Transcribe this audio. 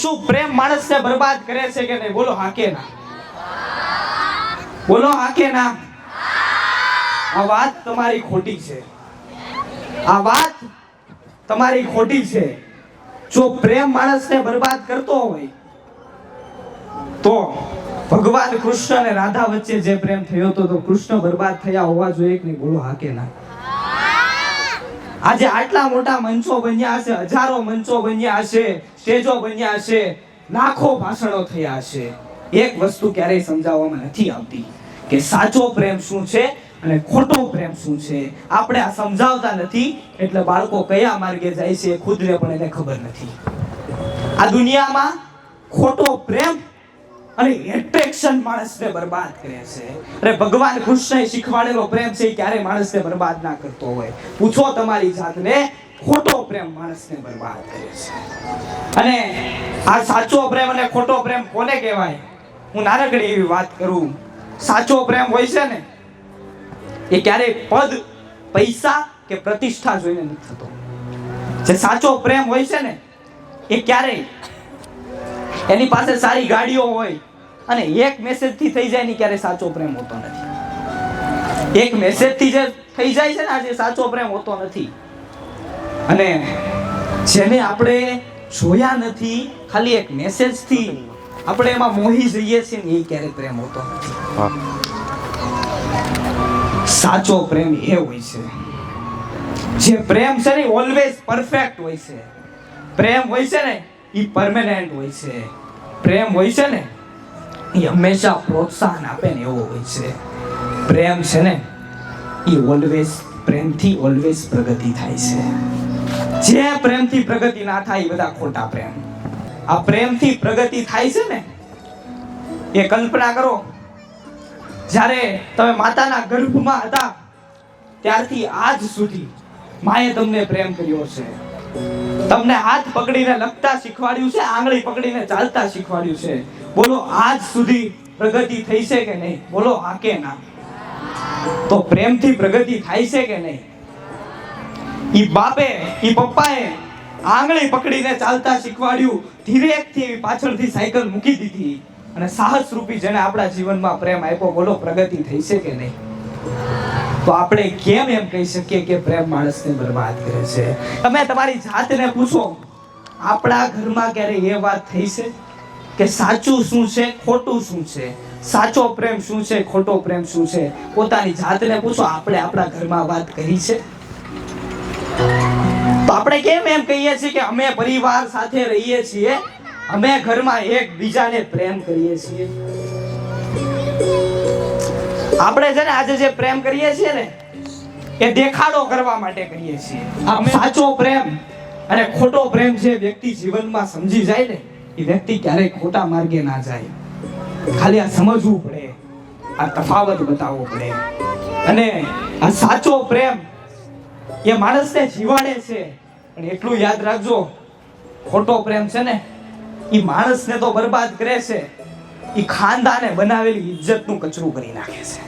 શું પ્રેમ માણસને બરબાદ કરે છે કે નહીં? બોલો હા કે ના? બોલો હા કે ના? આ વાત તમારી ખોટી છે. આ વાત તમારી ખોટી છે. જો પ્રેમ માણસને બરબાદ કરતો હોય તો ભગવાન કૃષ્ણ અને રાધા વચ્ચે જે પ્રેમ થયો હતો તો કૃષ્ણ બરબાદ થયા હોવા જોઈએ કે નહીં? બોલો હા કે ના? આજે આટલા મોટા મંચો બન્યા હશે, હજારો મંચો બન્યા હશે, સ્ટેજો બન્યા હશે, લાખો ભાષણો થયા હશે, એક વસ્તુ ક્યારેય સમજાવવામાં નથી આવતી કે સાચો પ્રેમ શું છે અને ખોટો પ્રેમ શું છે. આપણે આ સમજાવતા નથી એટલે બાળકો કયા માર્ગે જાય છે ખુદને પણ એને ખબર નથી. આ દુનિયામાં ખોટો પ્રેમ અને એટ્રેક્શન માણસને બરબાદ કરે છે. અરે ભગવાન કૃષ્ણએ શીખવાડેલો પ્રેમ છે એ ક્યારેય માણસને બરબાદ ના કરતો હોય. પૂછો તમારી જાતને, ખોટો પ્રેમ માણસને બરબાદ કરે છે. અને આ સાચો પ્રેમ અને ખોટો પ્રેમ કોને કહેવાય? હું નાનકડી એવી વાત કરું. સાચો પ્રેમ હોય છે ને એ ક્યારેય પદ, પૈસા કે પ્રતિષ્ઠા જોઈને નથી થતો. જે સાચો પ્રેમ હોય છે ને એ ક્યારેય એની પાસે સારી ગાડીઓ હોય અને એક મેસેજ થી થઈ જાય ને ક્યારે સાચો પ્રેમ હોતો નથી. એક મેસેજ થી જે થઈ જાય છે ને આજે સાચો પ્રેમ હોતો નથી. અને જેને આપણે જોયા નથી, ખાલી એક મેસેજ થી આપણે એમાં મોહી જઈએ છીએ ને એ ક્યારે પ્રેમ હોતો નથી. સાચો પ્રેમ એ હોય છે જે પ્રેમ છે ને ઓલવેઝ પરફેક્ટ હોય છે. પ્રેમ હોય છે ને એ પરમેનન્ટ હોય છે. પ્રેમ હોય છે ને એ હંમેશા પ્રોત્સાહન આપે ને એવો હોય છે. પ્રેમ છે ને એ ઓલવેઝ, પ્રેમથી ઓલવેઝ પ્રગતિ થાય છે. જે પ્રેમથી પ્રગતિ ના થાય એ બધા ખોટા પ્રેમ. આ પ્રેમથી પ્રગતિ થાય છે ને એ કલ્પના કરો, જ્યારે તમે માતાના ગર્ભમાં હતા ત્યારથી આજ સુધી માએ તમને પ્રેમ કર્યો છે. તમને હાથ પકડીને લખતા શીખવાડ્યું છે, આંગળી પકડીને ચાલતા શીખવાડ્યું છે. બોલો આજ સુધી પ્રગતિ થઈ છે કે નહીં? બોલો હા કે ના? તો પ્રેમથી પ્રગતિ થાય છે કે નહીં? ઈ બાપે, ઈ પપ્પાએ આંગળી પકડીને ચાલતા શીખવાડ્યું, ધીરેકથી પાછળથી સાયકલ મૂકી દીધી અને સાહસ રૂપી જેને આપણા જીવનમાં પ્રેમ આપ્યો, બોલો પ્રગતિ થઈ છે કે નહીં? તો આપણે કેમ એમ કહી શકીએ કે પ્રેમ માણસને બરબાદ કરે છે? તમે તમારી જાતને પૂછો, આપણા ઘરમાં ક્યારે એ વાત થઈ છે કે સાચું શું છે, ખોટું શું છે, સાચો પ્રેમ શું છે, ખોટો પ્રેમ શું છે? પોતાની જાતને પૂછો, આપણે આપણા ઘરમાં વાત કરી છે? તો આપણે કેમ એમ કહીએ છીએ કે અમે પરિવાર સાથે રહીએ છીએ, અમે ઘરમાં એકબીજાને પ્રેમ કરીએ છીએ? આપણે છે ને આજે જે પ્રેમ કરીએ છીએ ને એ દેખાડો કરવા માટે કરીએ છીએ. આ સાચો પ્રેમ અને ખોટો પ્રેમ જે વ્યક્તિ જીવનમાં સમજી જાય ને એ વ્યક્તિ ક્યારેય ખોટા માર્ગે ના જાય. ખાલી આ સમજવું પડે, આ તફાવત બતાવવો પડે. અને આ સાચો પ્રેમ એ માણસને જીવાડે છે. પણ એટલું યાદ રાખજો, ખોટો પ્રેમ છે ને એ માણસને તો બરબાદ કરે છે, એ ખાનદાને બનાવેલી ઇજ્જતનું કચરું કરી નાખે છે.